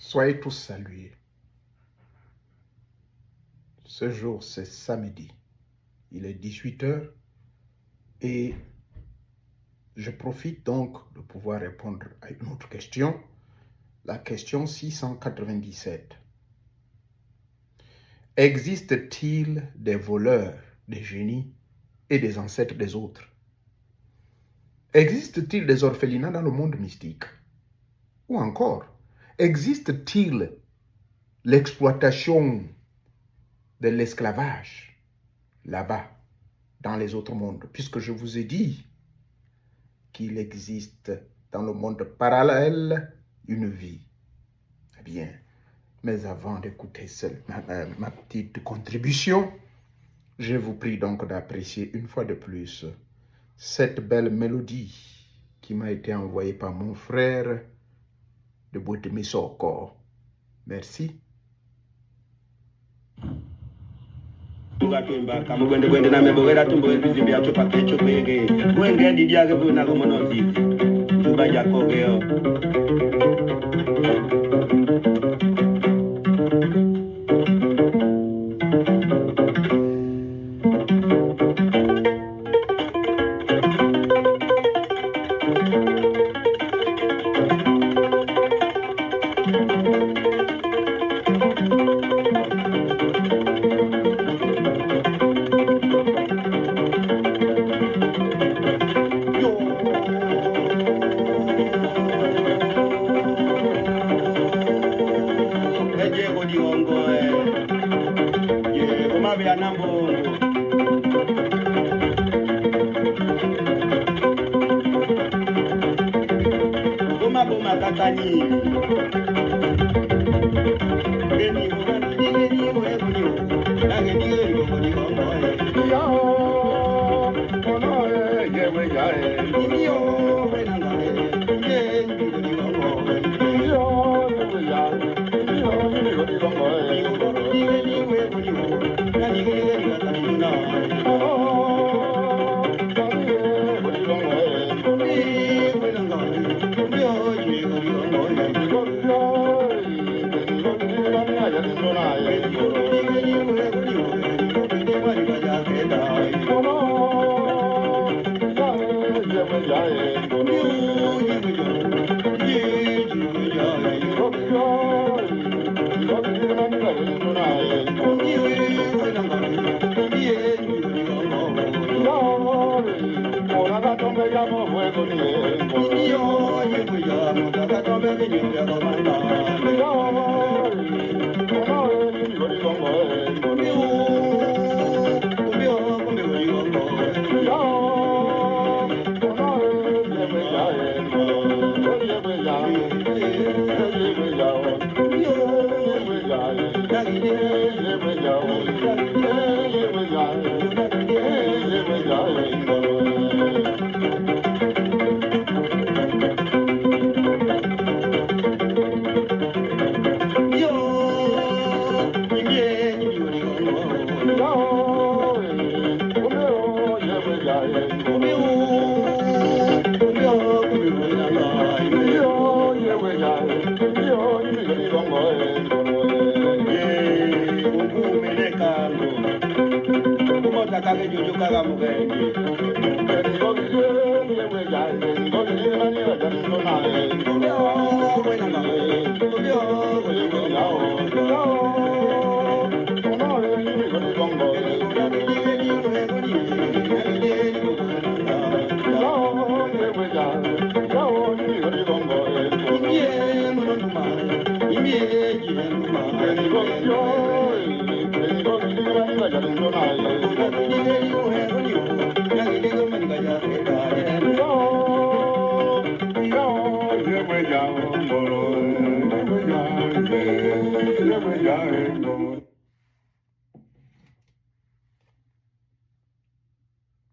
Soyez tous salués. Ce jour, c'est samedi. Il est 18h et je profite donc de pouvoir répondre à une autre question. La question 697. Existe-t-il des voleurs, des génies et des ancêtres des autres? Existe-t-il des orphelinats dans le monde mystique? Ou encore, existe-t-il l'exploitation de l'esclavage là-bas, dans les autres mondes? Puisque je vous ai dit qu'il existe dans le monde parallèle une vie. Eh bien, mais avant d'écouter ma petite contribution, je vous prie donc d'apprécier une fois de plus cette belle mélodie qui m'a été envoyée par mon frère de Boetemesoko. Merci.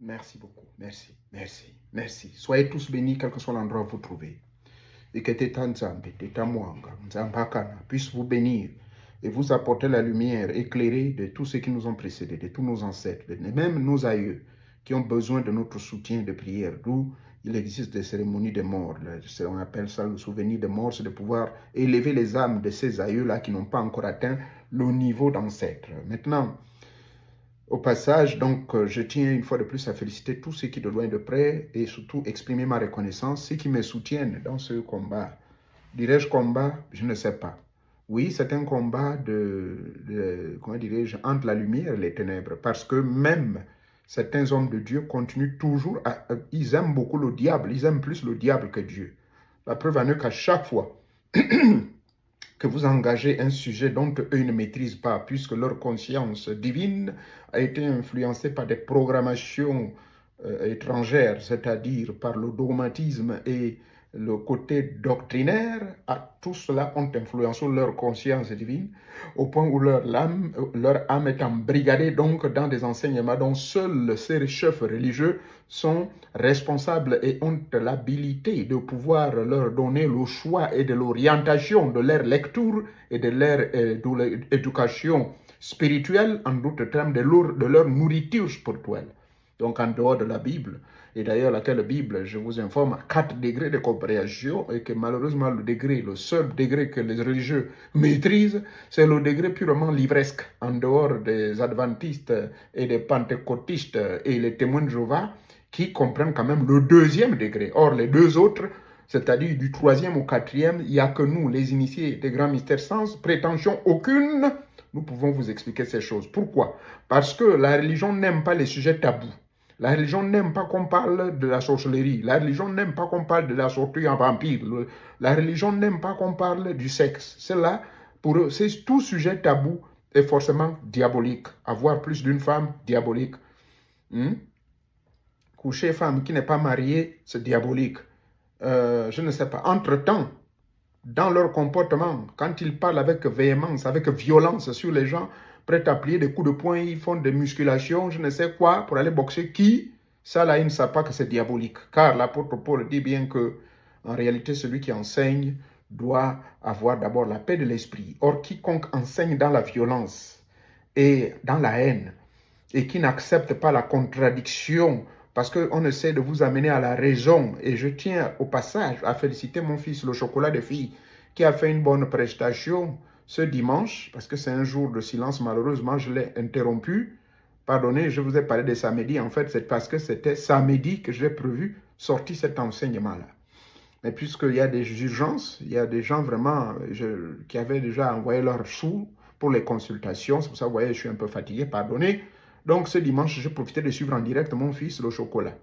Merci beaucoup, merci. Soyez tous bénis, quel que soit l'endroit où vous trouvez. Et que Teta Nzambe, Teta Mwanga, Nzambakana puisse vous bénir et vous apporter la lumière éclairée de tous ceux qui nous ont précédés, de tous nos ancêtres, de même nos aïeux qui ont besoin de notre soutien de prière, d'où il existe des cérémonies de mort. On appelle ça le souvenir de mort, c'est de pouvoir élever les âmes de ces aïeux-là qui n'ont pas encore atteint le niveau d'ancêtre. Maintenant, au passage, donc, je tiens une fois de plus à féliciter tous ceux qui, de loin de près, et surtout exprimer ma reconnaissance, ceux qui me soutiennent dans ce combat. Dirais-je combat? Je ne sais pas. Oui, c'est un combat comment dirais-je, entre la lumière et les ténèbres, parce que même certains hommes de Dieu continuent toujours ils aiment beaucoup le diable, ils aiment plus le diable que Dieu. La preuve en est qu'à chaque fois que vous engagez un sujet dont eux ne maîtrisent pas, puisque leur conscience divine a été influencée par des programmations étrangères, c'est-à-dire par le dogmatisme et le côté doctrinaire, tout cela ont influencé leur conscience divine, au point où leur âme est embrigadée donc dans des enseignements dont seuls ces chefs religieux sont responsables et ont l'habilité de pouvoir leur donner le choix et de l'orientation de leur lecture et de leur éducation spirituelle, en d'autres termes, de leur nourriture spirituelle. Donc en dehors de la Bible, et d'ailleurs laquelle Bible, je vous informe, a 4 degrés de compréhension, et que malheureusement le seul degré que les religieux maîtrisent, c'est le degré purement livresque, en dehors des adventistes et des pentecôtistes et les témoins de Jéhovah, qui comprennent quand même le 2e degré. Or, les 2 autres, c'est-à-dire du 3e au 4e, il n'y a que nous, les initiés des grands mystères sans prétention aucune, nous pouvons vous expliquer ces choses. Pourquoi? Parce que la religion n'aime pas les sujets tabous. La religion n'aime pas qu'on parle de la sorcellerie. La religion n'aime pas qu'on parle de la sortie en vampire. La religion n'aime pas qu'on parle du sexe. Cela, pour eux, c'est tout sujet tabou est forcément diabolique. Avoir plus d'une femme, diabolique. Coucher femme qui n'est pas mariée, c'est diabolique. Je ne sais pas. Entre-temps, dans leur comportement, quand ils parlent avec véhémence, avec violence sur les gens, prêts à plier des coups de poing, ils font des musculations, je ne sais quoi, pour aller boxer qui? Ça là, ils ne savent pas que c'est diabolique. Car l'apôtre Paul dit bien que, en réalité, celui qui enseigne doit avoir d'abord la paix de l'esprit. Or, quiconque enseigne dans la violence et dans la haine, et qui n'accepte pas la contradiction, parce qu'on essaie de vous amener à la raison. Et je tiens au passage à féliciter mon fils, le chocolat de fille, qui a fait une bonne prestation ce dimanche, parce que c'est un jour de silence, malheureusement, je l'ai interrompu. Pardonnez, je vous ai parlé de samedi, en fait, c'est parce que c'était samedi que j'ai prévu sortir cet enseignement-là. Mais puisqu'il y a des urgences, il y a des gens vraiment qui avaient déjà envoyé leurs sous pour les consultations, c'est pour ça, vous voyez, je suis un peu fatigué, pardonnez. Donc, ce dimanche, j'ai profité de suivre en direct mon fils, le chocolat,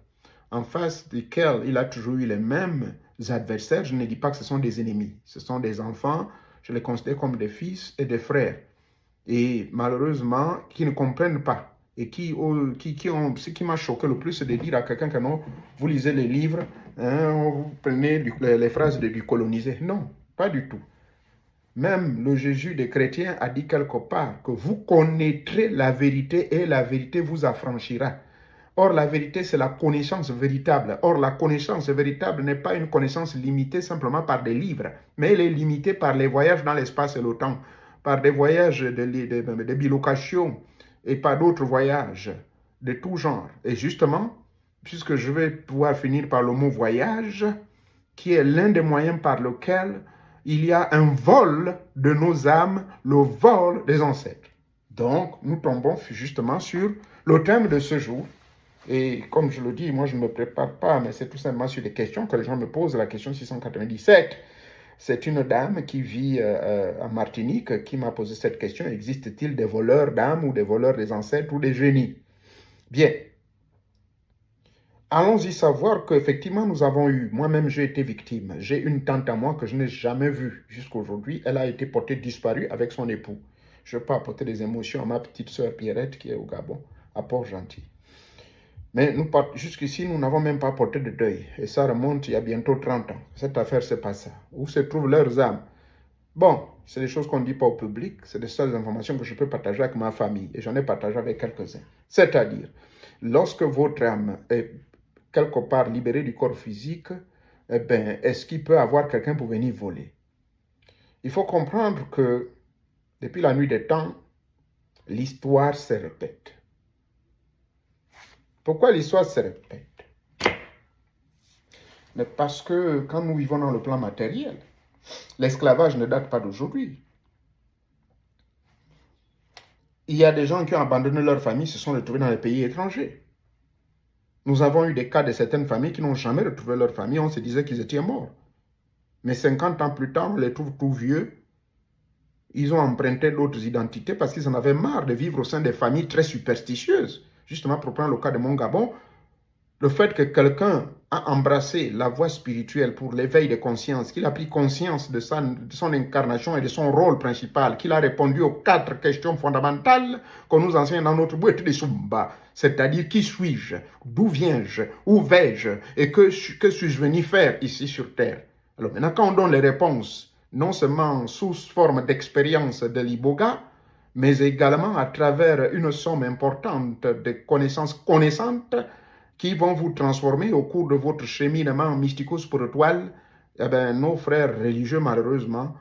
en face duquel il a toujours eu les mêmes adversaires. Je ne dis pas que ce sont des ennemis, ce sont des enfants, je les considère comme des fils et des frères. Et malheureusement, qui ne comprennent pas. Et ce qui m'a choqué le plus, c'est de dire à quelqu'un que non, vous lisez les livres, vous prenez les phrases du colonisé. Non, pas du tout. Même le Jésus des chrétiens a dit quelque part que vous connaîtrez la vérité et la vérité vous affranchira. Or, la vérité, c'est la connaissance véritable. Or, la connaissance véritable n'est pas une connaissance limitée simplement par des livres, mais elle est limitée par les voyages dans l'espace et le temps, par des voyages de bilocation et par d'autres voyages de tout genre. Et justement, puisque je vais pouvoir finir par le mot voyage, qui est l'un des moyens par lequel il y a un vol de nos âmes, le vol des ancêtres. Donc, nous tombons justement sur le thème de ce jour. Et comme je le dis, moi je ne me prépare pas, mais c'est tout simplement sur des questions que les gens me posent. La question 697, c'est une dame qui vit en Martinique qui m'a posé cette question. Existe-t-il des voleurs d'âmes ou des voleurs des ancêtres ou des génies? Bien. Allons-y savoir qu'effectivement, nous avons eu, moi-même j'ai été victime. J'ai une tante à moi que je n'ai jamais vue jusqu'à aujourd'hui. Elle a été portée disparue avec son époux. Je ne veux pas apporter des émotions à ma petite sœur Pierrette qui est au Gabon, à Port-Gentil. Mais jusqu'ici, nous n'avons même pas porté de deuil. Et ça remonte il y a bientôt 30 ans. Cette affaire se passe. Où se trouvent leurs âmes? Bon, c'est des choses qu'on ne dit pas au public. C'est des seules informations que je peux partager avec ma famille. Et j'en ai partagé avec quelques-uns. C'est-à-dire, lorsque votre âme est quelque part libérée du corps physique, eh bien, est-ce qu'il peut avoir quelqu'un pour venir voler? Il faut comprendre que depuis la nuit des temps, l'histoire se répète. Pourquoi l'histoire se répète? Mais parce que quand nous vivons dans le plan matériel, l'esclavage ne date pas d'aujourd'hui. Il y a des gens qui ont abandonné leur famille, se sont retrouvés dans les pays étrangers. Nous avons eu des cas de certaines familles qui n'ont jamais retrouvé leur famille. On se disait qu'ils étaient morts. Mais 50 ans plus tard, on les trouve tout vieux. Ils ont emprunté d'autres identités parce qu'ils en avaient marre de vivre au sein des familles très superstitieuses. Justement, pour prendre le cas de mon Gabon, le fait que quelqu'un a embrassé la voie spirituelle pour l'éveil de conscience, qu'il a pris conscience de son incarnation et de son rôle principal, qu'il a répondu aux 4 questions fondamentales qu'on nous enseigne dans notre boîte de Sumba, c'est-à-dire qui suis-je, d'où viens-je, où vais-je et que suis-je venu faire ici sur Terre. Alors maintenant, quand on donne les réponses, non seulement sous forme d'expérience de l'iboga, mais également à travers une somme importante de connaissances connaissantes qui vont vous transformer au cours de votre cheminement mystico-spirituel, eh bien, nos frères religieux, malheureusement,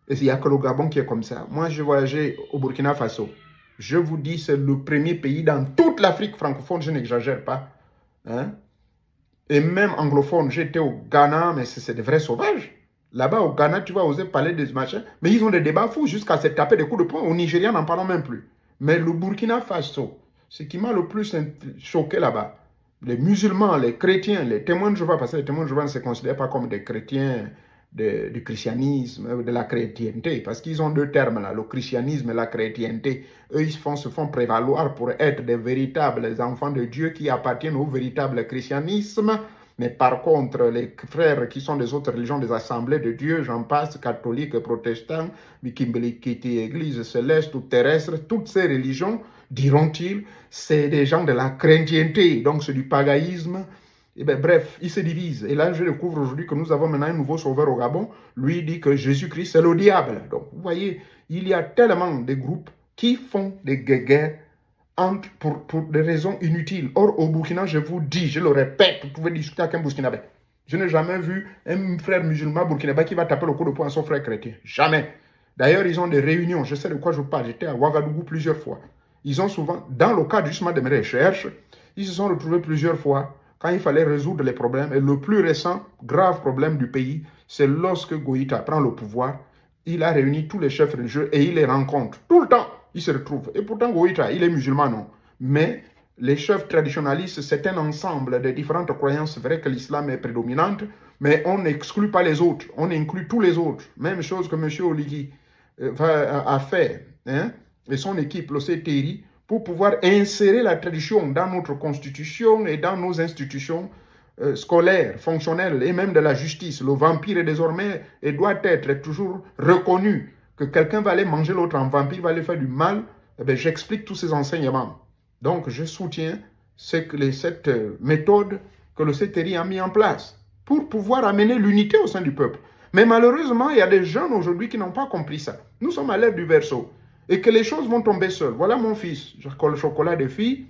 il n'y a que le Gabon qui est comme ça. Moi, j'ai voyagé au Burkina Faso. Je vous dis, c'est le premier pays dans toute l'Afrique francophone, je n'exagère pas. Hein? Et même anglophone, j'étais au Ghana, mais c'est des vrais sauvages. Là-bas, au Ghana, tu vas oser parler des machins, mais ils ont des débats fous jusqu'à se taper des coups de poing. Au Nigeria, n'en parlons même plus. Mais le Burkina Faso, ce qui m'a le plus choqué là-bas, les musulmans, les chrétiens, les témoins de Jéhovah, parce que les témoins de Jéhovah ne se considèrent pas comme des chrétiens du christianisme, de la chrétienté, parce qu'ils ont 2 termes là, le christianisme et la chrétienté. Eux, ils se font prévaloir pour être des véritables enfants de Dieu qui appartiennent au véritable christianisme. Mais par contre, les frères qui sont des autres religions, des assemblées de Dieu, j'en passe, catholiques, protestants, Mikimbelikiti, église céleste ou terrestre, toutes ces religions, diront-ils, c'est des gens de la chrétienté, donc c'est du paganisme. Et bien, bref, ils se divisent. Et là, je découvre aujourd'hui que nous avons maintenant un nouveau sauveur au Gabon. Lui dit que Jésus-Christ, c'est le diable. Donc, vous voyez, il y a tellement de groupes qui font des guerres pour des raisons inutiles. Or, au Burkina, je vous dis, je le répète, vous pouvez discuter avec un Burkinabé. Je n'ai jamais vu un frère musulman burkinabé qui va taper le coup de poing à son frère chrétien. Jamais. D'ailleurs, ils ont des réunions. Je sais de quoi je parle. J'étais à Ouagadougou plusieurs fois. Ils ont souvent, dans le cadre justement de mes recherches, ils se sont retrouvés plusieurs fois quand il fallait résoudre les problèmes. Et le plus récent, grave problème du pays, c'est lorsque Goïta prend le pouvoir. Il a réuni tous les chefs religieux et il les rencontre tout le temps. Ils se retrouvent. Et pourtant, Goïta, il est musulman, non. Mais les chefs traditionalistes, c'est un ensemble de différentes croyances. C'est vrai que l'islam est prédominante, mais on n'exclut pas les autres. On inclut tous les autres. Même chose que M. Oligui a fait, hein, et son équipe, le CTRI, pour pouvoir insérer la tradition dans notre constitution et dans nos institutions scolaires, fonctionnelles et même de la justice. Le vampire est désormais et doit être toujours reconnu. Que quelqu'un va aller manger l'autre en vampire, va aller faire du mal, eh bien, j'explique tous ces enseignements. Donc, je soutiens cette méthode que le CTRI a mis en place pour pouvoir amener l'unité au sein du peuple. Mais malheureusement, il y a des jeunes aujourd'hui qui n'ont pas compris ça. Nous sommes à l'ère du Verseau et que les choses vont tomber seules. Voilà mon fils, Jacques Chocolat de Filles,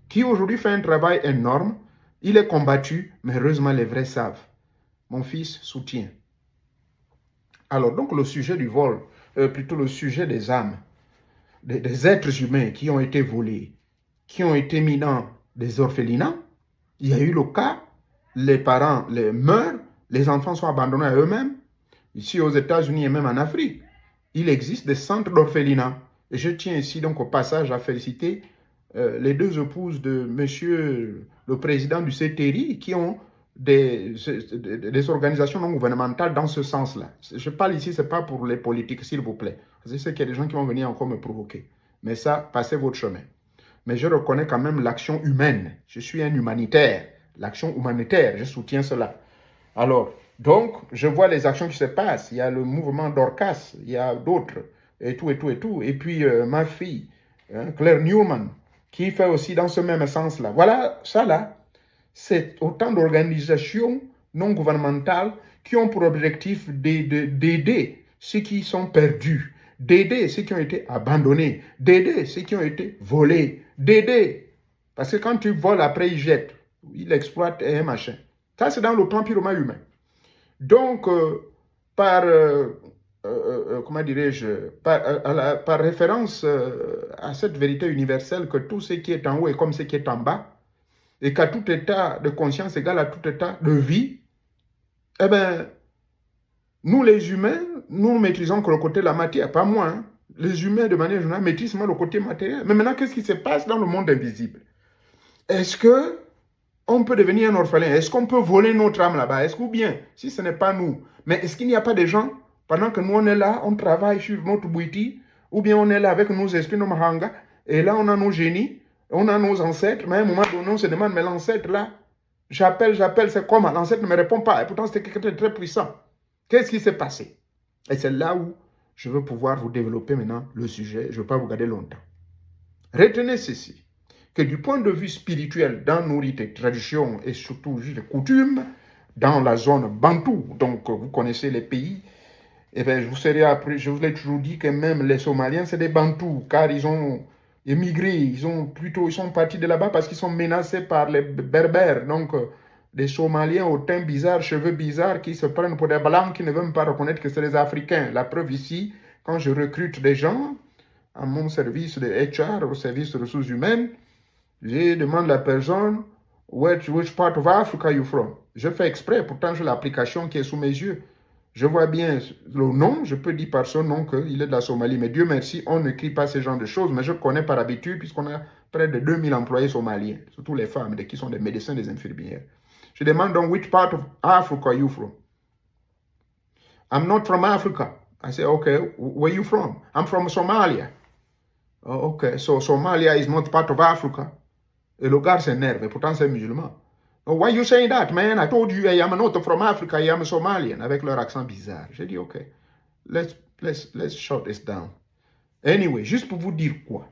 qui aujourd'hui fait un travail énorme. Il est combattu, mais heureusement, les vrais savent. Mon fils soutient. Alors, donc, le sujet du vol, plutôt le sujet des âmes, des êtres humains qui ont été volés, qui ont été mis dans des orphelinats. Il y a eu le cas, les parents meurent, les enfants sont abandonnés à eux-mêmes. Ici aux États-Unis et même en Afrique, il existe des centres d'orphelinat. Et je tiens ici donc au passage à féliciter les 2 épouses de monsieur le président du CTRI qui ont des organisations non gouvernementales dans ce sens-là. Je parle ici, ce n'est pas pour les politiques, s'il vous plaît. Je sais qu'il y a des gens qui vont venir encore me provoquer. Mais ça, passez votre chemin. Mais je reconnais quand même l'action humaine. Je suis un humanitaire. L'action humanitaire, je soutiens cela. Alors, donc, je vois les actions qui se passent. Il y a le mouvement Dorcas, il y a d'autres, et tout, et tout, et tout. Et puis, ma fille, Claire Newman, qui fait aussi dans ce même sens-là. Voilà, ça là, c'est autant d'organisations non gouvernementales qui ont pour objectif d'aider ceux qui sont perdus, d'aider ceux qui ont été abandonnés, d'aider ceux qui ont été volés, d'aider. Parce que quand tu voles, après, ils jettent, ils exploitent un machin. Ça, c'est dans le plan purement humain. Donc, comment dirais-je, par référence à cette vérité universelle que tout ce qui est en haut est comme ce qui est en bas, et qu'à tout état de conscience égale à tout état de vie, Eh bien, nous les humains, nous maîtrisons que le côté de la matière, pas moi. Hein. Les humains, de manière générale, maîtrisent le côté matériel. Mais maintenant, qu'est-ce qui se passe dans le monde invisible? Est-ce que on peut devenir un orphelin? Est-ce qu'on peut voler notre âme là-bas? Est-ce que bien, si ce n'est pas nous, mais est-ce qu'il n'y a pas des gens, pendant que nous on est là, on travaille sur notre bouiti, ou bien on est là avec nos esprits, nos mahangas, et là on a nos génies, on a nos ancêtres, mais à un moment donné on se demande, mais l'ancêtre là, j'appelle, c'est comment? L'ancêtre ne me répond pas, et pourtant c'était quelqu'un de très puissant. Qu'est-ce qui s'est passé? Et c'est là où je veux pouvoir vous développer maintenant le sujet, je ne veux pas vous garder longtemps. Retenez ceci, que du point de vue spirituel, dans nos rites et traditions, et surtout les coutumes, dans la zone bantou, donc vous connaissez les pays, et bien je vous l'ai toujours dit que même les Somaliens, c'est des bantous, car ils ont émigré, ils sont partis de là-bas parce qu'ils sont menacés par les berbères, donc des Somaliens au teint bizarre, cheveux bizarres, qui se prennent pour des blancs, qui ne veulent pas reconnaître que c'est des Africains. La preuve ici, quand je recrute des gens, à mon service de HR, au service de ressources humaines, je demande à la personne, which part of Africa are you from? Je fais exprès, pourtant j'ai l'application qui est sous mes yeux. Je vois bien le nom, je peux dire par son nom qu'il est de la Somalie, mais Dieu merci, on n'écrit pas ce genre de choses, mais je connais par habitude, puisqu'on a près de 2000 employés somaliens, surtout les femmes, qui sont des médecins, des infirmières. Je demande donc, which part of Africa are you from? I'm not from Africa. I say, okay, where are you from? I'm from Somalia. Oh, okay, so Somalia is not part of Africa. Et le gars s'énerve, et pourtant c'est musulman. Oh, why you saying that, man? I told you I am not from Africa, I am Somalian, avec leur accent bizarre. J'ai dit, ok, let's shut this down. Anyway, juste pour vous dire quoi?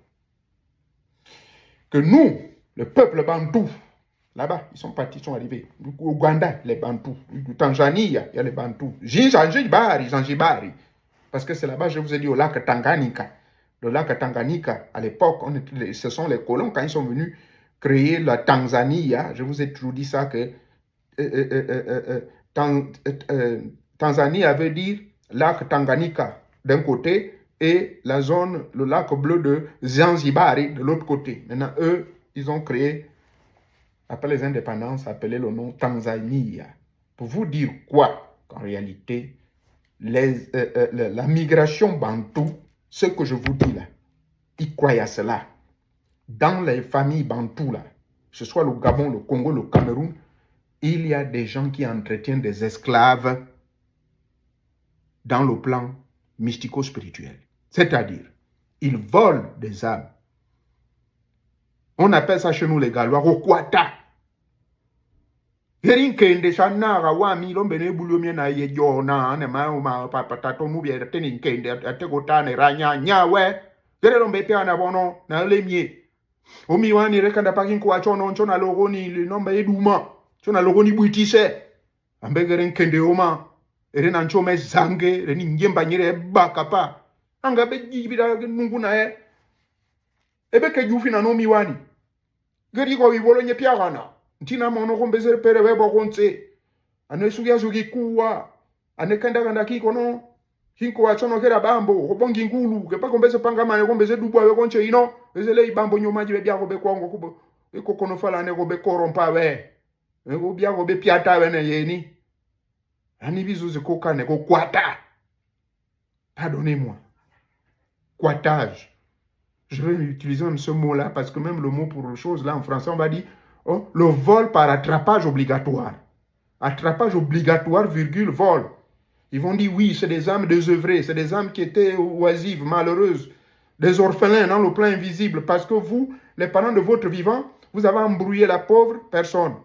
Que nous, le peuple bantou, là-bas, ils sont partis, ils sont arrivés. Du Ouganda, les bantous. Du Tanzanie, il y a les bantous. Zanzibari. Parce que c'est là-bas, je vous ai dit, au lac Tanganyika. Le lac Tanganyika, à l'époque, ce sont les colons, quand ils sont venus créer la Tanzanie, je vous ai toujours dit ça, que Tanzanie avait dit lac Tanganyika d'un côté et la zone, le lac bleu de Zanzibari de l'autre côté. Maintenant, eux, ils ont créé, après les indépendances, appelé le nom Tanzanie. Pour vous dire quoi? Qu'en réalité, la migration bantou, ce que je vous dis là, ils croient à cela. Dans les familles bantoues là, que ce soit le Gabon, le Congo, le Cameroun, il y a des gens qui entretiennent des esclaves dans le plan mystico-spirituel. C'est-à-dire, ils volent des âmes. On appelle ça chez nous les Gallois, Rokwata. Herinkende sanara wami lombene bulumye na yejona ne ma patato nubie teninkende ategotane ranya nyawe. Yere lombe pe anabono na lemie. Omi wani rekanda pakin ko achono nchona logoni nomba eduma. Chona logoni buitise. Ambegere nkende oma. Ere na nchome zange, reni njemba nyere bakapa. Anga be jibira nungu na e. Ebe ke jufi na nomi wani. Geri ko wibolo nye piagana. Ntina mono kombeze pere webo konse. Ane sugia sugi kuwa. Ane kanda kiko no. Hinko achono kera bambo. Kobongi ngulu. Kepa kombeze pangamane kombeze dubwa we konche ino. Ezele ibambo nyomaji bebia kobe kongo kubo. Eko kono fala ane kobe korompa we. Eko bia kobe piata we ne yeni. Ani bizu zikoka ne ko kwata. Pardonnez-moi. Quattage. Je vais utiliser même ce mot-là parce que même le mot pour les choses, là en français, on va dire oh, le vol par attrapage obligatoire. Attrapage obligatoire, virgule, vol. Ils vont dire oui, c'est des âmes désœuvrées, c'est des âmes qui étaient oisives, malheureuses, des orphelins dans le plan invisible parce que vous, les parents de votre vivant, vous avez embrouillé la pauvre personne.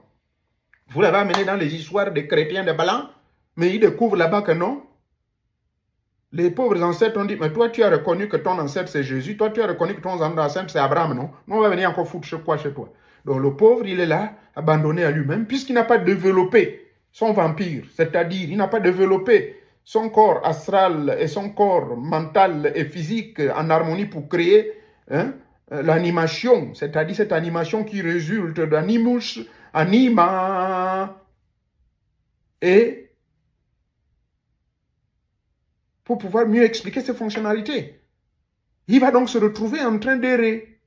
Vous l'avez amené dans les histoires des chrétiens de Balaam, mais ils découvrent là-bas que non. Les pauvres ancêtres ont dit, mais toi tu as reconnu que ton ancêtre c'est Jésus, toi tu as reconnu que ton ancêtre c'est Abraham, non? Nous on va venir encore foutre chez toi. Donc le pauvre il est là, abandonné à lui-même, puisqu'il n'a pas développé son vampire, c'est-à-dire il n'a pas développé son corps astral et son corps mental et physique en harmonie pour créer l'animation, c'est-à-dire cette animation qui résulte d'animus, anima, et pour pouvoir mieux expliquer ses fonctionnalités. Il va donc se retrouver en train d'errer.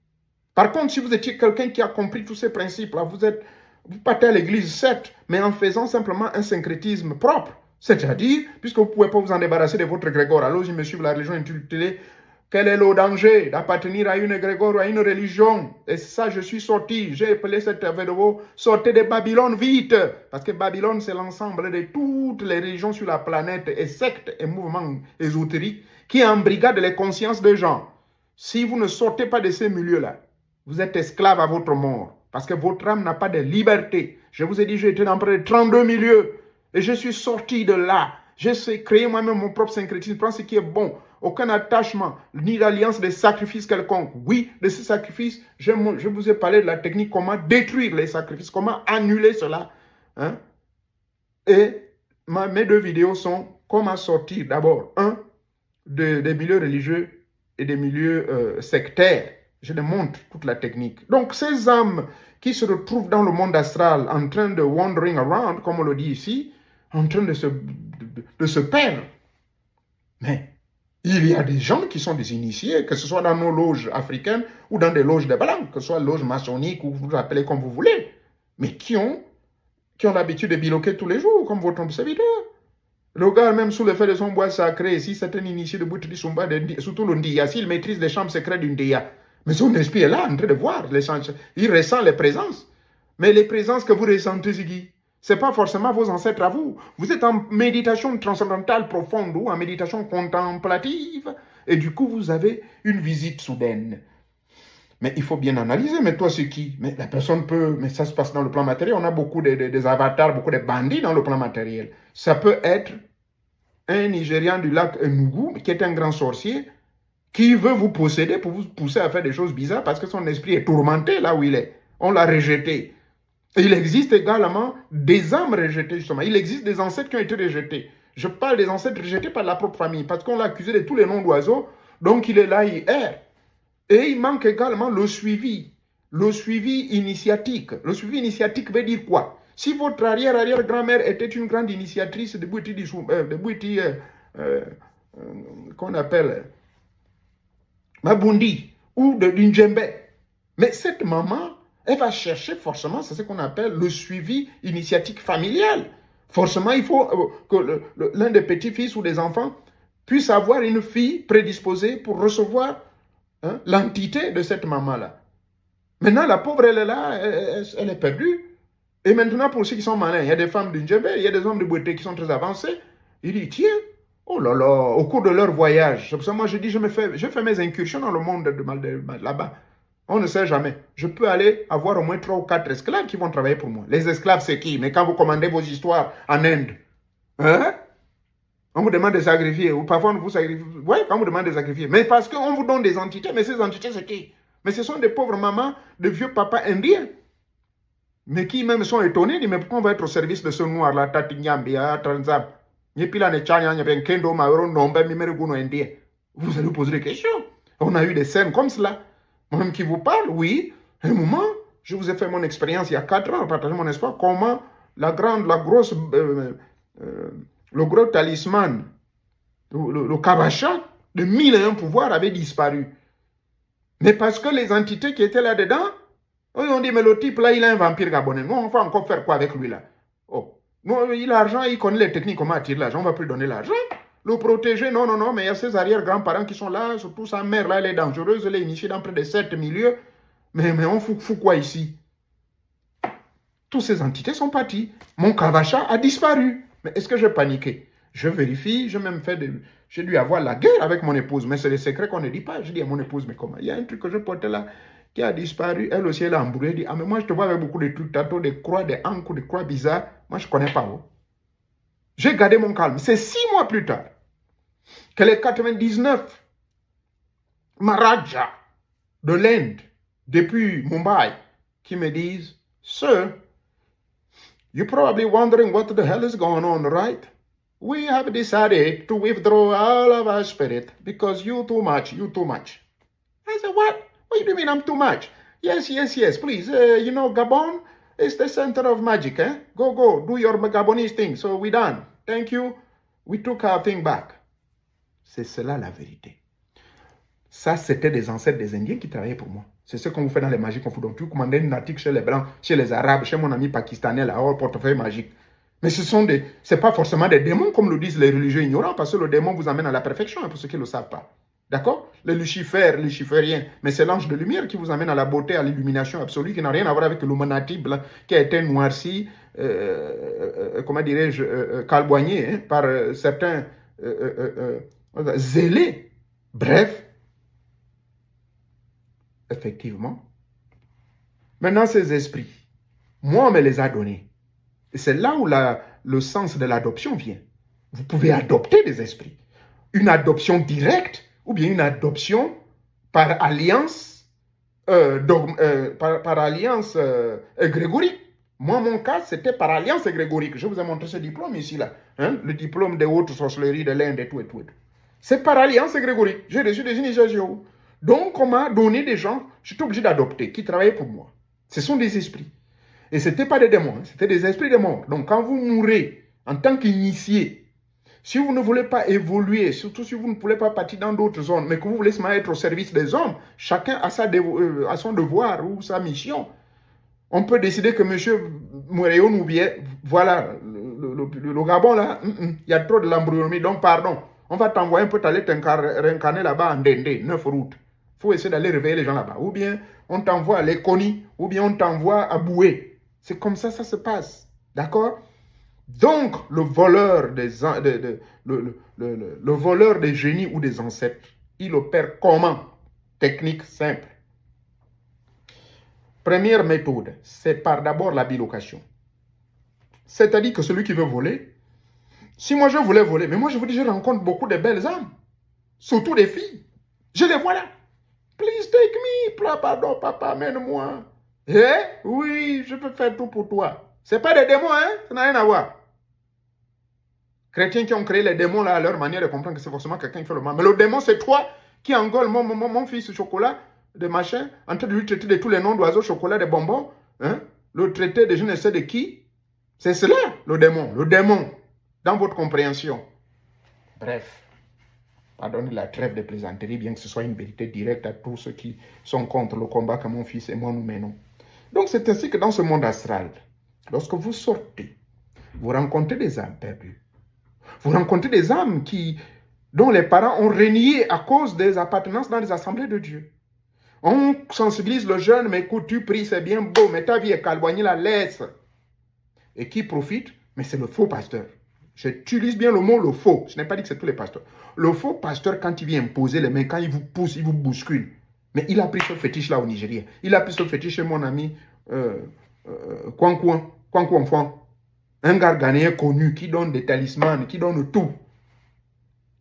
Par contre, si vous étiez quelqu'un qui a compris tous ces principes-là, vous êtes Vous partez à l'église, certes, mais en faisant simplement un syncrétisme propre. C'est-à-dire, puisque vous ne pouvez pas vous en débarrasser de votre égrégore, alors je me suis la religion intitulée quel est le danger d'appartenir à une égrégore ou à une religion? Et ça, je suis sorti. J'ai appelé cette vidéo sortez de Babylone vite. Parce que Babylone, c'est l'ensemble de toutes les religions sur la planète et sectes et mouvements ésotériques qui embrigadent les consciences des gens. Si vous ne sortez pas de ces milieux-là, vous êtes esclave à votre mort. Parce que votre âme n'a pas de liberté. Je vous ai dit, j'ai été dans près de 32 milieux. Et je suis sorti de là. J'ai créé moi-même mon propre syncrétisme. Je prends ce qui est bon. Aucun attachement, ni d'alliance de sacrifices quelconque. Oui, de ces sacrifices, je vous ai parlé de la technique, comment détruire les sacrifices, comment annuler cela. Hein? Et mes 2 vidéos sont comment sortir d'abord, des milieux religieux et des milieux sectaires. Je démontre toute la technique. Donc, ces âmes qui se retrouvent dans le monde astral en train de wandering around, comme on le dit ici, en train de se perdre. Mais il y a des gens qui sont des initiés, que ce soit dans nos loges africaines ou dans des loges de blancs, que ce soit loges maçonniques ou vous appelez comme vous voulez, mais qui ont l'habitude de biloquer tous les jours, comme votre serviteur. Le gars, même sous le fait de son bois sacré, si c'est un initié de Boutri Sumba, surtout le Ndiya, s'il maîtrise les chambres secrètes du Ndiya, mais son esprit est là, en train de voir, il ressent les présences. Mais les présences que vous ressentez, ce n'est pas forcément vos ancêtres à vous. Vous êtes en méditation transcendantale profonde ou en méditation contemplative. Et du coup, vous avez une visite soudaine. Mais il faut bien analyser. Mais toi, c'est qui? Mais la personne peut... Mais ça se passe dans le plan matériel. On a beaucoup des avatars, beaucoup de bandits dans le plan matériel. Ça peut être un Nigérian du lac Enugu, qui est un grand sorcier, qui veut vous posséder pour vous pousser à faire des choses bizarres parce que son esprit est tourmenté là où il est. On l'a rejeté. Et il existe également des âmes rejetées, justement. Il existe des ancêtres qui ont été rejetés. Je parle des ancêtres rejetés par la propre famille, parce qu'on l'a accusé de tous les noms d'oiseaux, donc il est là, il erre. Et il manque également le suivi initiatique. Le suivi initiatique veut dire quoi? Si votre arrière-arrière-grand-mère était une grande initiatrice de Bouiti, qu'on appelle Mabundi, ou de Ndjembe, mais cette maman, elle va chercher forcément, c'est ce qu'on appelle le suivi initiatique familial. Forcément, il faut que l'un des petits-fils ou des enfants puisse avoir une fille prédisposée pour recevoir l'entité de cette maman-là. Maintenant, la pauvre, elle est là, elle est perdue. Et maintenant, pour ceux qui sont malins, il y a des femmes du Ndjembe, il y a des hommes de beauté qui sont très avancés. Il dit, tiens, oh là là, au cours de leur voyage, c'est pour ça que moi je dis, je fais mes incursions dans le monde de là-bas. On ne sait jamais. Je peux aller avoir au moins 3 ou 4 esclaves qui vont travailler pour moi. Les esclaves, c'est qui? Mais quand vous commandez vos histoires en Inde, on vous demande de sacrifier, ou parfois on vous sacrifie. Oui, quand on vous demande de sacrifier. Mais parce qu'on vous donne des entités, mais ces entités, c'est qui? Mais ce sont des pauvres mamans, de vieux papas indiens. Mais qui même sont étonnés, disent, mais pourquoi on va être au service de ce noir-là, Tatinyambia, Transab? Vous allez vous poser des questions. On a eu des scènes comme cela. Moi-même qui vous parle, oui, un moment, je vous ai fait mon expérience il y a 4 ans, partager mon espoir, comment le gros talisman, le Kabasha, de 1001 pouvoirs avait disparu. Mais parce que les entités qui étaient là-dedans, ils ont dit, mais le type là, il a un vampire gabonais. Nous, on va encore faire quoi avec lui là? Oh, non, il a l'argent, il connaît les techniques, comment attirer l'argent, on va plus donner l'argent. Le protéger, non, mais il y a ses arrière-grands-parents qui sont là, surtout sa mère là, elle est dangereuse, elle est initiée dans près de 7 milieux. Mais on fout quoi ici? Toutes ces entités sont parties. Mon Kavacha a disparu. Mais est-ce que j'ai paniqué? Je vérifie, j'ai dû avoir la guerre avec mon épouse, mais c'est le secret qu'on ne dit pas. Je dis à mon épouse, mais comment? Il y a un truc que je portais là qui a disparu. Elle aussi, elle a embrouillé. Elle dit, ah, mais moi, je te vois avec beaucoup de trucs, tantôt des croix, des ancres, des croix bizarres. Moi, je ne connais pas. Oh. J'ai gardé mon calme. C'est 6 mois plus tard que les 99 Maharajas de l'Inde, depuis Mumbai, qui me disent, Sir, you're probably wondering what the hell is going on, right? We have decided to withdraw all of our spirit because you too much. I said, what? What do you mean I'm too much? Yes, please. Gabon is the center of magic, eh? Go, do your Gabonese thing. So we're done. Thank you. We took our thing back. C'est cela la vérité. Ça, c'était des ancêtres des Indiens qui travaillaient pour moi. C'est ce qu'on vous fait dans les magiques qu'on vous donne. Tu commandes une article chez les Blancs, chez les Arabes, chez mon ami pakistanais, là, au portefeuille magique. Mais c'est pas forcément des démons, comme le disent les religieux ignorants, parce que le démon vous amène à la perfection, pour ceux qui ne le savent pas. D'accord? Le Lucifer, le luciférien, mais c'est l'ange de lumière qui vous amène à la beauté, à l'illumination absolue, qui n'a rien à voir avec l'humanité blanc, qui a été noirci, comment dirais-je, calboigné hein, par certains zélés. Bref, effectivement. Maintenant, ces esprits, moi, on me les a donnés. Et c'est là où le sens de l'adoption vient. Vous pouvez adopter des esprits. Une adoption directe ou bien une adoption par alliance, par alliance grégorique. Moi, mon cas, c'était par alliance grégorique. Je vous ai montré ce diplôme ici, là. Hein? Le diplôme des hautes sorcelleries de l'Inde et tout et tout. C'est par alliance grégorique. J'ai reçu des initiations. Donc, on m'a donné des gens, je suis obligé d'adopter, qui travaillaient pour moi. Ce sont des esprits. Et ce n'était pas des démons, hein, c'était des esprits démons. Donc, quand vous mourrez en tant qu'initié, si vous ne voulez pas évoluer, surtout si vous ne voulez pas partir dans d'autres zones, mais que vous voulez seulement être au service des hommes, chacun a son devoir ou sa mission. On peut décider que M. Mouréon ou bien, voilà, le Gabon là, il y a trop de l'embryomie, donc pardon, on va t'envoyer un peu, t'aller réincarner là-bas en Dendé, 9 routes. Il faut essayer d'aller réveiller les gens là-bas. Ou bien on t'envoie à Léconie, ou bien on t'envoie à Boué. C'est comme ça se passe. D'accord? Donc, le voleur le voleur des génies ou des ancêtres, il opère comment? Technique simple. Première méthode, c'est par d'abord la bilocation. C'est-à-dire que celui qui veut voler, si moi je voulais voler, mais moi je vous dis, je rencontre beaucoup de belles âmes, surtout des filles. Je les vois là. Please take me, pardon, papa, amène-moi. Eh? Oui, je peux faire tout pour toi. C'est pas des démons, hein? Ça n'a rien à voir. Chrétiens qui ont créé les démons là, à leur manière de comprendre que c'est forcément quelqu'un qui fait le mal. Mais le démon, c'est toi qui engole mon fils chocolat, de machin, en train de lui traiter de tous les noms d'oiseaux, chocolat, de bonbons, hein? Le traiter de je ne sais de qui. C'est cela, le démon, dans votre compréhension. Bref, pardonnez la trêve de plaisanterie, bien que ce soit une vérité directe à tous ceux qui sont contre le combat que mon fils et moi nous menons. Donc c'est ainsi que dans ce monde astral, lorsque vous sortez, vous rencontrez des âmes perdues. Vous rencontrez des âmes dont les parents ont renié à cause des appartenances dans les assemblées de Dieu. On sensibilise le jeune, mais écoute, tu pries, c'est bien beau, mais ta vie est calboignée, la laisse. Et qui profite? Mais c'est le faux pasteur. J'utilise bien le mot le faux. Je n'ai pas dit que c'est tous les pasteurs. Le faux pasteur, quand il vient imposer les mains, quand il vous pousse, il vous bouscule. Mais il a pris ce fétiche-là au Nigeria. Il a pris ce fétiche chez mon ami Kwankwan Fwan. Un gars ghanéen connu qui donne des talismans, qui donne tout.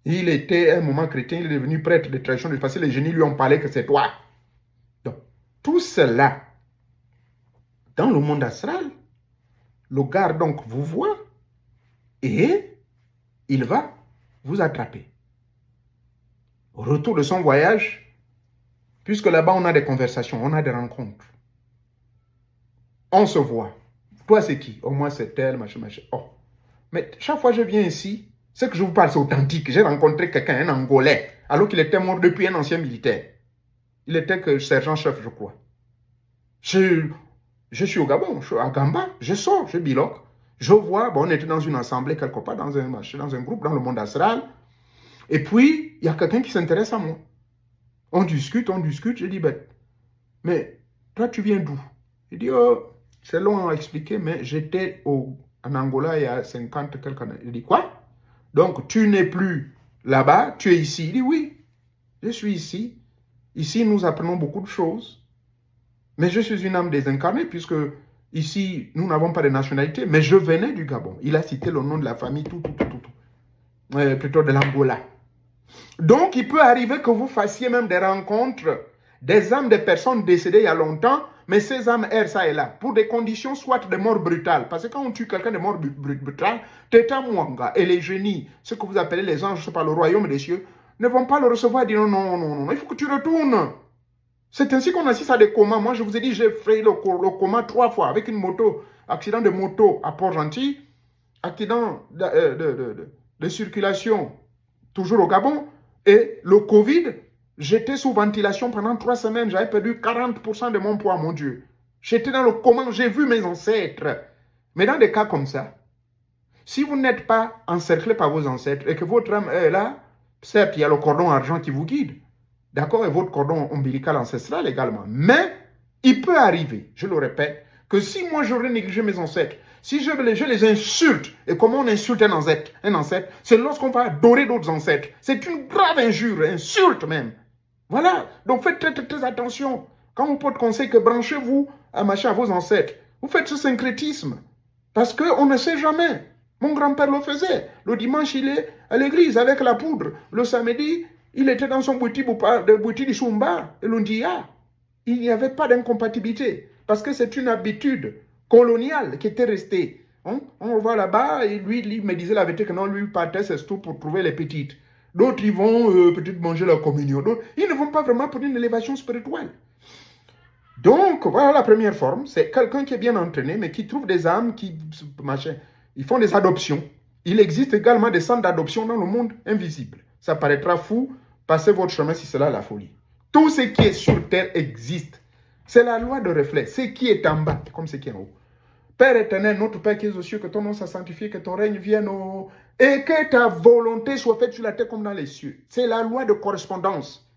Il était à un moment chrétien, il est devenu prêtre de tradition, parce que les génies lui ont parlé que c'est toi. Donc, tout cela, dans le monde astral, le gars donc vous voit et il va vous attraper. Au retour de son voyage, puisque là-bas on a des conversations, on a des rencontres, on se voit. Toi c'est qui? Oh moi c'est tel, machin. Oh. Mais chaque fois que je viens ici, ce que je vous parle c'est authentique. J'ai rencontré quelqu'un, un Angolais, alors qu'il était mort depuis, un ancien militaire. Il était que sergent-chef, je crois. Je suis au Gabon, je suis à Gamba, je sors, je biloque. Je vois, bon, on était dans une assemblée quelque part, dans un groupe, dans le monde astral. Et puis, il y a quelqu'un qui s'intéresse à moi. On discute, je dis, ben, mais toi, tu viens d'où? Il dit, oh, c'est long à expliquer, mais j'étais en Angola il y a 50 quelques années. Je dis, quoi? Donc, tu n'es plus là-bas, tu es ici. Il dit, oui, je suis ici. Ici, nous apprenons beaucoup de choses. Mais je suis une âme désincarnée, puisque ici, nous n'avons pas de nationalité, mais je venais du Gabon. Il a cité le nom de la famille, tout. Plutôt de l'Angola. Donc, il peut arriver que vous fassiez même des rencontres, des âmes de personnes décédées il y a longtemps, mais ces âmes errent ça et là, pour des conditions soit de mort brutale. Parce que quand on tue quelqu'un de mort brutale, Teta Mwanga et les génies, ce que vous appelez les anges par le royaume des cieux, ne vont pas le recevoir et dire non, il faut que tu retournes. C'est ainsi qu'on assiste à des comas. Moi, je vous ai dit, j'ai fait le coma 3 fois avec une moto, accident de moto à Port-Gentil, accident de circulation toujours au Gabon, et le Covid, J'étais sous ventilation pendant 3 semaines. J'avais perdu 40% de mon poids, mon Dieu. J'étais dans le coma. J'ai vu mes ancêtres. Mais dans des cas comme ça, si vous n'êtes pas encerclé par vos ancêtres et que votre âme est là, certes, il y a le cordon argent qui vous guide. D'accord? Et votre cordon ombilical ancestral également. Mais il peut arriver, je le répète, que si moi j'aurais négligé mes ancêtres, si je les insulte, et comment on insulte un ancêtre, c'est lorsqu'on va adorer d'autres ancêtres. C'est une grave injure, insulte même. Voilà, donc faites très, très, très attention. Quand mon pote conseille que branchez-vous à vos ancêtres, vous faites ce syncrétisme. Parce qu'on ne sait jamais. Mon grand-père le faisait. Le dimanche, il est à l'église avec la poudre. Le samedi, il était dans son bouti de Shumba et l'Undia. Il n'y avait pas d'incompatibilité. Parce que c'est une habitude coloniale qui était restée. On va là-bas et lui, il me disait la vérité que non, lui partait c'est tout pour trouver les petites. D'autres, ils vont peut-être manger la communion. D'autres, ils ne vont pas vraiment pour une élévation spirituelle. Donc, voilà la première forme. C'est quelqu'un qui est bien entraîné, mais qui trouve des âmes qui... Ils font des adoptions. Il existe également des centres d'adoption dans le monde invisible. Ça paraîtra fou. Passez votre chemin si cela la folie. Tout ce qui est sur terre existe. C'est la loi de reflet. Ce qui est en bas, comme ce qui est en haut. Père éternel, notre Père qui es aux cieux, que ton nom soit sanctifié, que ton règne vienne et que ta volonté soit faite sur la terre comme dans les cieux. C'est la loi de correspondance.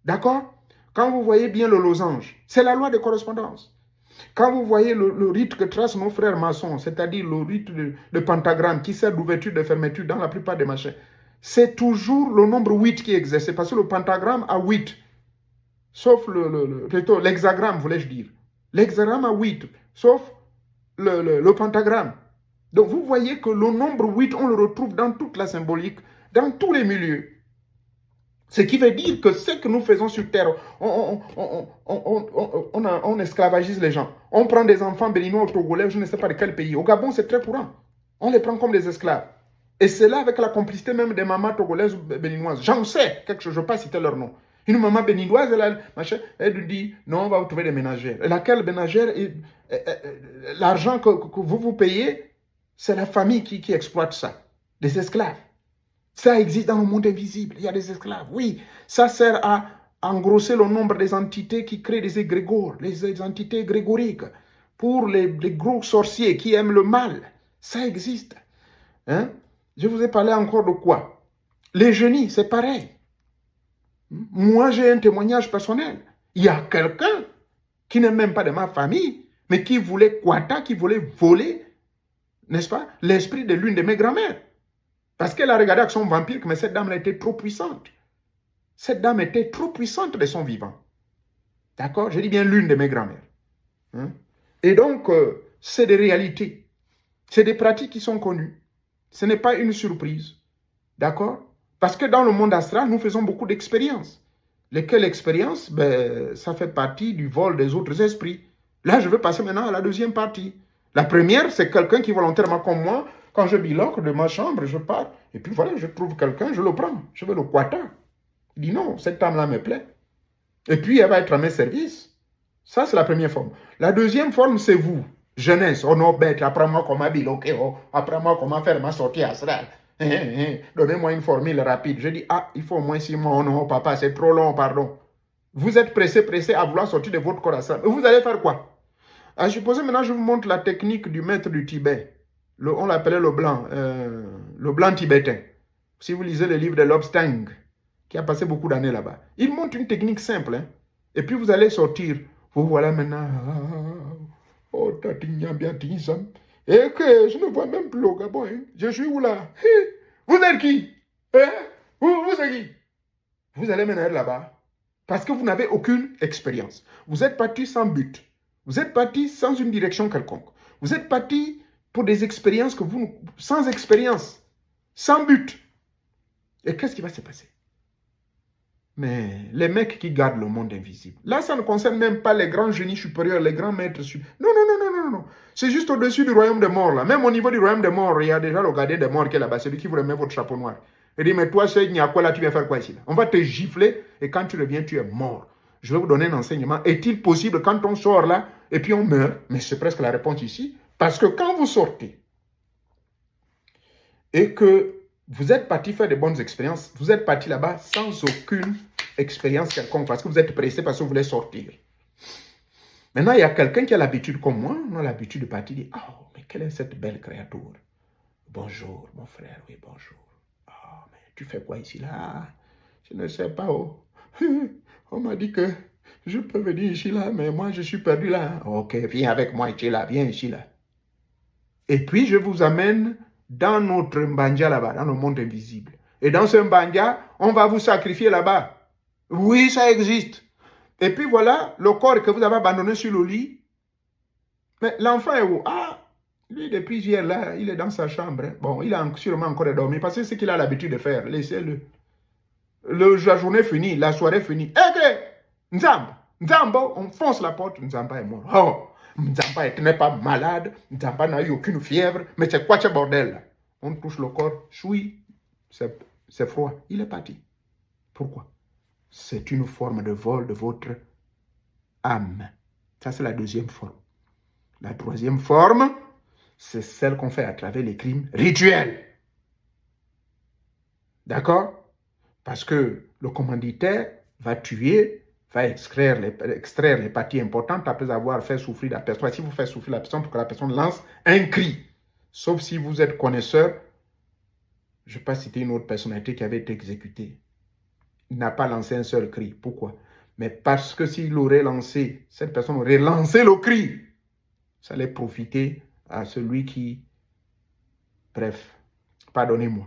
D'accord? Quand vous voyez bien le losange, c'est la loi de correspondance. Quand vous voyez le rite que tracent nos frères maçons, c'est-à-dire le rite de pentagramme qui sert d'ouverture et de fermeture dans la plupart des machins, c'est toujours le nombre 8 qui est exercé, parce que le pentagramme a 8, sauf plutôt l'hexagramme, voulais-je dire. L'hexagramme a 8, sauf le pentagramme. Donc vous voyez que le nombre 8, on le retrouve dans toute la symbolique, dans tous les milieux. Ce qui veut dire que ce que nous faisons sur terre, on esclavagise les gens. On prend des enfants béninois au Togolais, je ne sais pas de quel pays. Au Gabon, c'est très courant. On les prend comme des esclaves. Et c'est là avec la complicité même des mamans togolaises ou béninoises. J'en sais quelque chose, je ne vais pas citer leur nom. Une maman béninoise, elle lui dit, non, on va vous trouver des ménagères. Et laquelle ménagère, l'argent que vous payez, c'est la famille qui exploite ça. Des esclaves. Ça existe dans le monde invisible. Il y a des esclaves. Oui, ça sert à engrosser le nombre des entités qui créent des égrégores, les entités grégoriques. Pour les gros sorciers qui aiment le mal. Ça existe. Hein? Je vous ai parlé encore de quoi? Les génies, c'est pareil. Moi, j'ai un témoignage personnel. Il y a quelqu'un qui n'est même pas de ma famille, mais qui voulait qui voulait voler, n'est-ce pas, l'esprit de l'une de mes grand-mères. Parce qu'elle a regardé avec son vampire, mais cette dame était trop puissante. Cette dame était trop puissante de son vivant. D'accord? Je dis bien l'une de mes grand-mères. Hein? Et donc, c'est des réalités. C'est des pratiques qui sont connues. Ce n'est pas une surprise. D'accord? Parce que dans le monde astral, nous faisons beaucoup d'expériences. Lesquelles expériences? Ça fait partie du vol des autres esprits. Là, je veux passer maintenant à la deuxième partie. La première, c'est quelqu'un qui volontairement comme moi, quand je biloque de ma chambre, je pars. Et puis voilà, je trouve quelqu'un, je le prends. Je veux le quata. Il dit non, cette femme-là me plaît. Et puis, elle va être à mes services. Ça, c'est la première forme. La deuxième forme, c'est vous. Jeunesse. Oh non, bête, apprends-moi comment biloquer. Oh, apprends-moi comment faire ma sortie astrale. Donnez-moi une formule rapide. Je dis, il faut au moins 6 mois. Oh non, papa, c'est trop long, pardon. Vous êtes pressé à vouloir sortir de votre corps astral. Vous allez faire quoi? À supposer maintenant, je vous montre la technique du maître du Tibet. On l'appelait le blanc tibétain. Si vous lisez le livre de Lobstang, qui a passé beaucoup d'années là-bas, il montre une technique simple. Hein? Et puis vous allez sortir. Vous voilà maintenant. Oh, et que je ne vois même plus le Gabon. Hein? Je suis où là? Vous êtes qui? Hein? Vous êtes qui? Vous allez maintenant être là-bas. Parce que vous n'avez aucune expérience. Vous êtes parti sans but. Vous êtes parti sans une direction quelconque. Vous êtes parti pour des expériences sans expérience, sans but. Et qu'est-ce qui va se passer? Mais les mecs qui gardent le monde invisible, là, ça ne concerne même pas les grands génies supérieurs, les grands maîtres supérieurs. Non, non, non, non, non, non. C'est juste au-dessus du royaume des morts, là. Même au niveau du royaume des morts, il y a déjà le gardien des morts qui est là-bas, celui qui vous remet votre chapeau noir. Il dit, mais toi, c'est quoi là, tu viens faire quoi ici là? On va te gifler et quand tu reviens, tu es mort. Je vais vous donner un enseignement. Est-il possible quand on sort là et puis on meurt? Mais c'est presque la réponse ici. Parce que quand vous sortez et que vous êtes parti faire de bonnes expériences, vous êtes parti là-bas sans aucune expérience quelconque, parce que vous êtes pressé, parce que vous voulez sortir. Maintenant, il y a quelqu'un qui a l'habitude, comme moi, on a l'habitude de partir, dire, oh, mais quelle est cette belle créature? Bonjour, mon frère, oui, bonjour. Oh, mais tu fais quoi ici, là? Je ne sais pas, oh. On m'a dit que je peux venir ici, là, mais moi, je suis perdu, là. Ok, viens avec moi ici, là, viens ici, là. Et puis, je vous amène dans notre mbanja, là-bas, dans le monde invisible. Et dans ce mbanja, on va vous sacrifier là-bas. Oui, ça existe. Et puis voilà, le corps que vous avez abandonné sur le lit. Mais l'enfant est où? Ah, lui, depuis hier, là, il est dans sa chambre. Bon, il a sûrement encore dormi parce que c'est ce qu'il a l'habitude de faire. Laissez-le. La journée finie, la soirée finie. Eh, Nzambo, on fonce la porte, Nzamba est mort. Oh, Nzamba n'est pas malade, Nzamba n'a eu aucune fièvre, mais c'est quoi ce bordel là? On touche le corps, choui, c'est froid, il est parti. Pourquoi? C'est une forme de vol de votre âme. Ça, c'est la deuxième forme. La troisième forme, c'est celle qu'on fait à travers les crimes rituels. D'accord? Parce que le commanditaire va tuer, va extraire les parties importantes après avoir fait souffrir la personne. Si vous faites souffrir la personne pour que la personne lance un cri, sauf si vous êtes connaisseur, je ne vais pas citer une autre personnalité qui avait été exécutée. Il n'a pas lancé un seul cri. Pourquoi? Mais parce que s'il aurait lancé, cette personne aurait lancé le cri, ça allait profiter à celui qui... Bref, pardonnez-moi.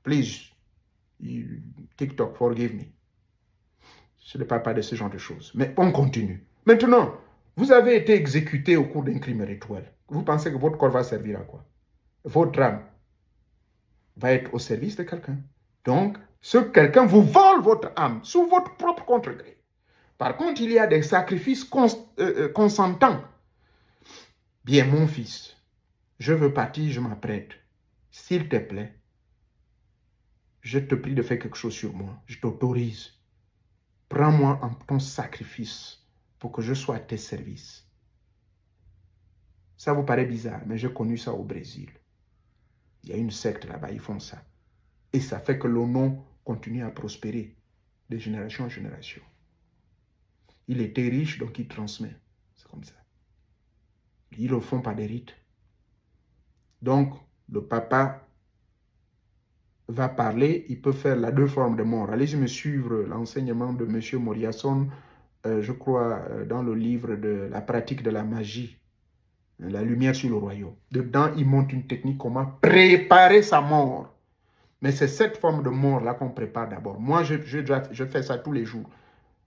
Please, TikTok, forgive me. Je ne parle pas de ce genre de choses. Mais on continue. Maintenant, vous avez été exécuté au cours d'un crime rituel. Vous pensez que votre corps va servir à quoi? Votre âme va être au service de quelqu'un. Donc, ce quelqu'un vous vole votre âme sous votre propre contre-gré. Par contre, il y a des sacrifices consentants. Bien, mon fils, je veux partir, je m'apprête. S'il te plaît, je te prie de faire quelque chose sur moi. Je t'autorise. Prends-moi en ton sacrifice pour que je sois à tes services. Ça vous paraît bizarre, mais j'ai connu ça au Brésil. Il y a une secte là-bas, ils font ça. Et ça fait que le nom continue à prospérer de génération en génération. Il était riche, donc il transmet. C'est comme ça. Ils le font par des rites. Donc, le papa va parler, il peut faire les deux formes de mort. Allez-y me suivre l'enseignement de M. Moriasson, je crois, dans le livre de la pratique de la magie, la lumière sur le royaume. Dedans, il montre une technique comment préparer sa mort. Mais c'est cette forme de mort-là qu'on prépare d'abord. Moi, je fais ça tous les jours.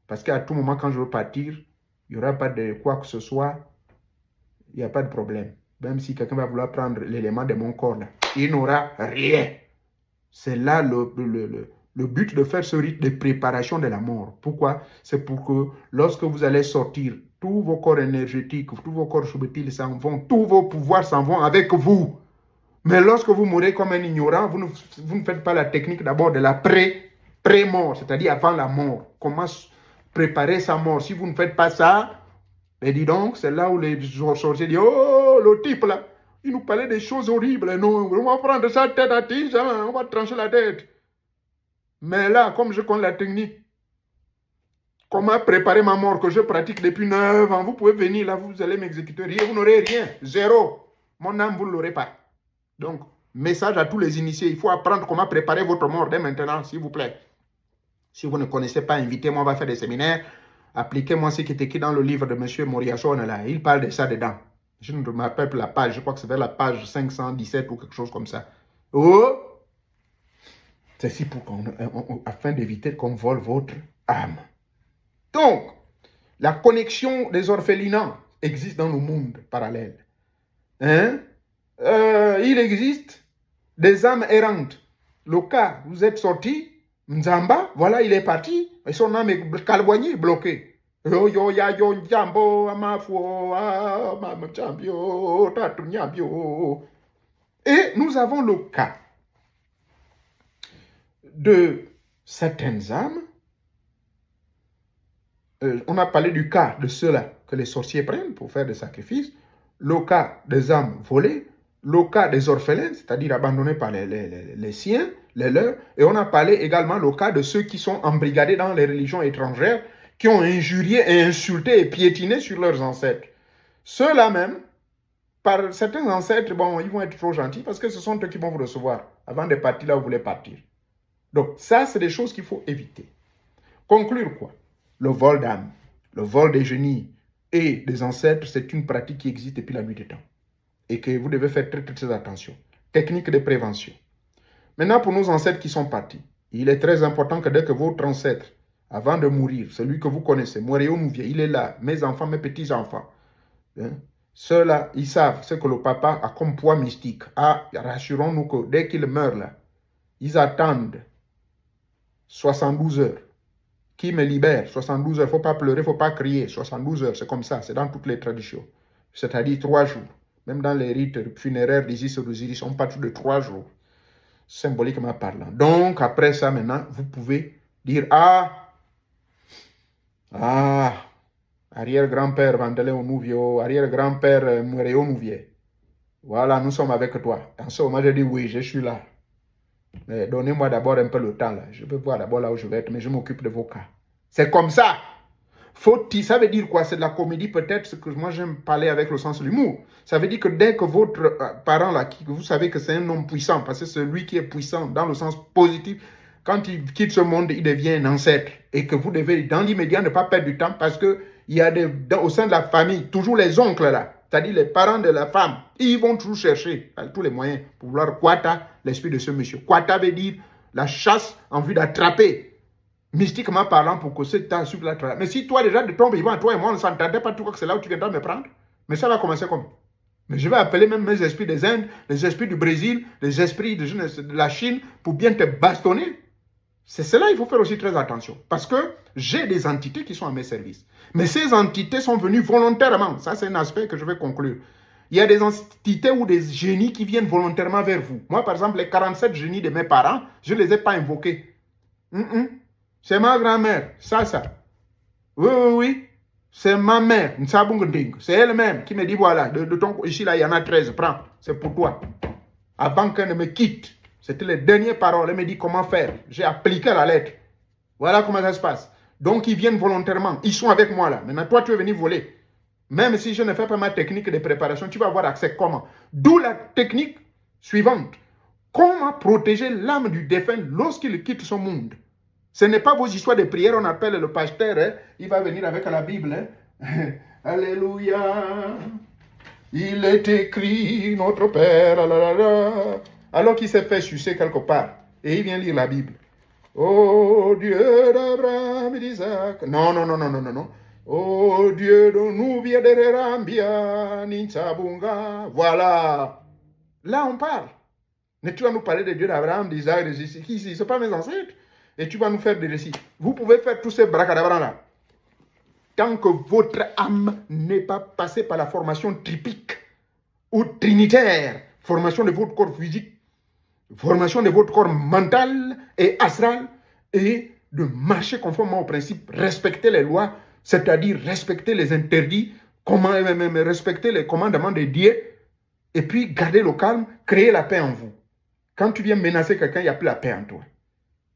Parce qu'à tout moment, quand je veux partir, il n'y aura pas de quoi que ce soit, il n'y a pas de problème. Même si quelqu'un va vouloir prendre l'élément de mon corps, là, il n'aura rien. C'est là le but de faire ce rite de préparation de la mort. Pourquoi? C'est pour que lorsque vous allez sortir, tous vos corps énergétiques, tous vos corps subtils s'en vont, tous vos pouvoirs s'en vont avec vous. Mais lorsque vous mourrez comme un ignorant, vous ne faites pas la technique d'abord de la pré-mort, c'est-à-dire avant la mort. Comment préparer sa mort? Si vous ne faites pas ça, ben dis donc, c'est là où les sorciers disent, oh, le type là, il nous parlait des choses horribles. Non, on va prendre sa tête à tige, hein, on va trancher la tête. Mais là, comme je connais la technique, comment préparer ma mort que je pratique depuis 9 ans, vous pouvez venir là, vous allez m'exécuter, rien, vous n'aurez rien, zéro. Mon âme, vous ne l'aurez pas. Donc, message à tous les initiés, il faut apprendre comment préparer votre mort dès maintenant, s'il vous plaît. Si vous ne connaissez pas, invitez-moi, on va faire des séminaires. Appliquez-moi ce qui est écrit dans le livre de M. Moriasson, là. Il parle de ça dedans. Je ne me rappelle plus la page, je crois que c'est vers la page 517 ou quelque chose comme ça. Oh! C'est ici afin d'éviter qu'on vole votre âme. Donc, la connexion des orphelinats existe dans le monde parallèle. Hein? Il existe des âmes errantes. Le cas, vous êtes sorti, Nzamba, voilà, il est parti, et son âme est calboignée, bloquée. Yo yo ya yo njambo amafo et nous avons le cas de certaines âmes. On a parlé du cas de ceux-là que les sorciers prennent pour faire des sacrifices, le cas des âmes volées, le cas des orphelins, c'est-à-dire abandonnés par les siens, les leurs, et on a parlé également le cas de ceux qui sont embrigadés dans les religions étrangères, qui ont injurié et insulté et piétiné sur leurs ancêtres. Ceux-là même, par certains ancêtres, bon, ils vont être trop gentils parce que ce sont eux qui vont vous recevoir avant de partir là où vous voulez partir. Donc ça, c'est des choses qu'il faut éviter. Conclure quoi? Le vol d'âme, le vol des génies et des ancêtres, c'est une pratique qui existe depuis la nuit des temps. Et que vous devez faire très, très, très attention. Technique de prévention. Maintenant, pour nos ancêtres qui sont partis, il est très important que dès que votre ancêtre, avant de mourir, celui que vous connaissez, Moréo Nouvier, il est là, mes enfants, mes petits-enfants, hein, ceux-là, ils savent ce que le papa a comme poids mystique. Ah, rassurons-nous que dès qu'il meurt là, ils attendent 72 heures. Qui me libère? 72 heures, il ne faut pas pleurer, il ne faut pas crier. 72 heures, c'est comme ça, c'est dans toutes les traditions. C'est-à-dire 3 jours. Même dans les rites funéraires d'Isis et d'Osiris, on parle de 3 jours, symboliquement parlant. Donc, après ça, maintenant, vous pouvez dire, arrière-grand-père Vandelin Nouvio, arrière-grand-père Mouréo Nouvier. Voilà, nous sommes avec toi. En ce moment, je dis oui, je suis là. Mais donnez-moi d'abord un peu le temps là. Je peux voir d'abord là où je vais être, mais je m'occupe de vos cas. C'est comme ça. Ça veut dire quoi? C'est de la comédie peut-être, ce que moi j'aime parler avec le sens de l'humour. Ça veut dire que dès que votre parent là, vous savez que c'est un homme puissant, parce que c'est lui qui est puissant dans le sens positif, quand il quitte ce monde, il devient un ancêtre. Et que vous devez, dans l'immédiat, ne pas perdre du temps, parce que il y a au sein de la famille, toujours les oncles là, c'est-à-dire les parents de la femme, ils vont toujours chercher tous les moyens pour vouloir quata l'esprit de ce monsieur. Quata veut dire la chasse en vue d'attraper, mystiquement parlant, pour que cet temps sur la trace. Mais si toi déjà de ton vivant, toi et moi, on ne s'entendait pas, tu crois que c'est là où tu viendras me prendre? Mais ça va commencer comme. Mais je vais appeler même mes esprits des Indes, les esprits du Brésil, les esprits de la Chine, pour bien te bastonner. C'est cela, il faut faire aussi très attention. Parce que j'ai des entités qui sont à mes services. Mais ces entités sont venues volontairement. Ça, c'est un aspect que je vais conclure. Il y a des entités ou des génies qui viennent volontairement vers vous. Moi, par exemple, les 47 génies de mes parents, je ne les ai pas invoqués. C'est ma grand-mère, ça. Oui. C'est ma mère, c'est elle-même qui me dit, voilà, ici, là, il y en a 13, prends, c'est pour toi. Avant qu'elle ne me quitte. C'était les dernières paroles. Elle me dit comment faire. J'ai appliqué la lettre. Voilà comment ça se passe. Donc, ils viennent volontairement. Ils sont avec moi là. Maintenant, toi, tu veux venir voler. Même si je ne fais pas ma technique de préparation, tu vas avoir accès comment? D'où la technique suivante. Comment protéger l'âme du défunt lorsqu'il quitte son monde? Ce n'est pas vos histoires de prière. On appelle le pasteur. Hein? Il va venir avec la Bible. Hein? Alléluia. Il est écrit, notre Père. Alors qu'il s'est fait sucer quelque part. Et il vient lire la Bible. Oh Dieu d'Abraham et d'Isaac. Non. Oh Dieu de Nouvia de Rambia, Ninsabunga. Voilà. Là, on parle. Mais tu vas nous parler de Dieu d'Abraham, d'Isaac, de qui ce n'est pas mes ancêtres. Et tu vas nous faire des récits. Vous pouvez faire tous ces bracadabras là. Tant que votre âme n'est pas passée par la formation tripique ou trinitaire, formation de votre corps physique, formation de votre corps mental et astral, et de marcher conformément aux principes, respecter les lois, c'est-à-dire respecter les interdits, respecter les commandements de Dieu, et puis garder le calme, créer la paix en vous. Quand tu viens menacer quelqu'un, il n'y a plus la paix en toi.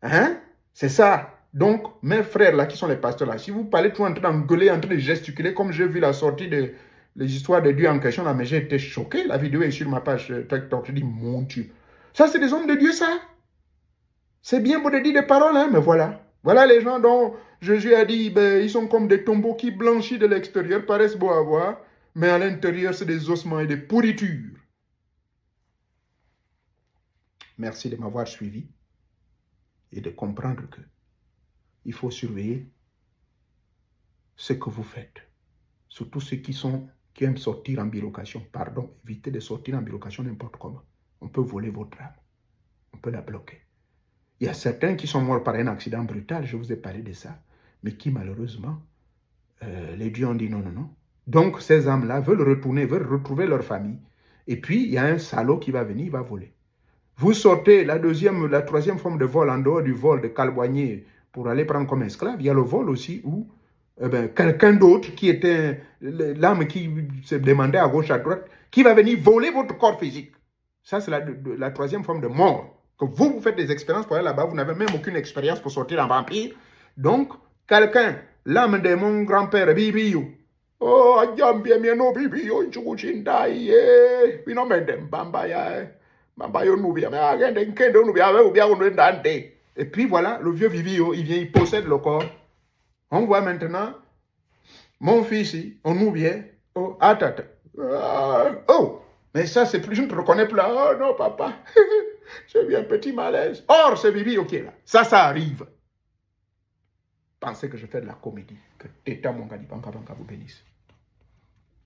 Hein? C'est ça. Donc, mes frères là, qui sont les pasteurs là, si vous parlez tout en train d'engueuler, en train de gesticuler, comme j'ai vu la sortie de les histoires de Dieu en question là, mais j'ai été choqué. La vidéo est sur ma page TikTok. Je dis, mon Dieu. Ça, c'est des hommes de Dieu, ça. C'est bien beau de dire des paroles, hein, mais voilà. Voilà les gens dont Jésus a dit, ils sont comme des tombeaux qui blanchis de l'extérieur, paraissent beaux à voir, mais à l'intérieur, c'est des ossements et des pourritures. Merci de m'avoir suivi et de comprendre que il faut surveiller ce que vous faites. Surtout ceux qui aiment sortir en bilocation. Pardon, évitez de sortir en bilocation n'importe comment. On peut voler votre âme. On peut la bloquer. Il y a certains qui sont morts par un accident brutal, je vous ai parlé de ça, mais qui malheureusement, les dieux ont dit non. Donc ces âmes-là veulent retrouver leur famille. Et puis, il y a un salaud qui va venir, il va voler. Vous sortez la troisième forme de vol, en dehors du vol de calboigner pour aller prendre comme esclave, il y a le vol aussi où quelqu'un d'autre qui était l'âme qui se demandait à gauche, à droite, qui va venir voler votre corps physique. Ça, c'est la troisième forme de mort. Que vous faites des expériences pour aller là-bas, vous n'avez même aucune expérience pour sortir en vampire. Donc, quelqu'un, l'âme de mon grand-père, Bibiyo, oh, adjambie mieno Bibiyo, nchukuchindaye, binomende mbambaya, mbabayo nubia, mais agende nkende nubia, ubia unendante. Et puis voilà, le vieux Bibiyo, il vient, il possède le corps. On voit maintenant, mon fils, on oublie, oh, attends, oh, mais ça, c'est plus, je ne te reconnais plus là. Oh non, papa, j'ai eu un petit malaise. Or, c'est Bibi, ok, là. Ça arrive. Pensez que je fais de la comédie. Que Teta Mongadi Banka Banka vous bénisse.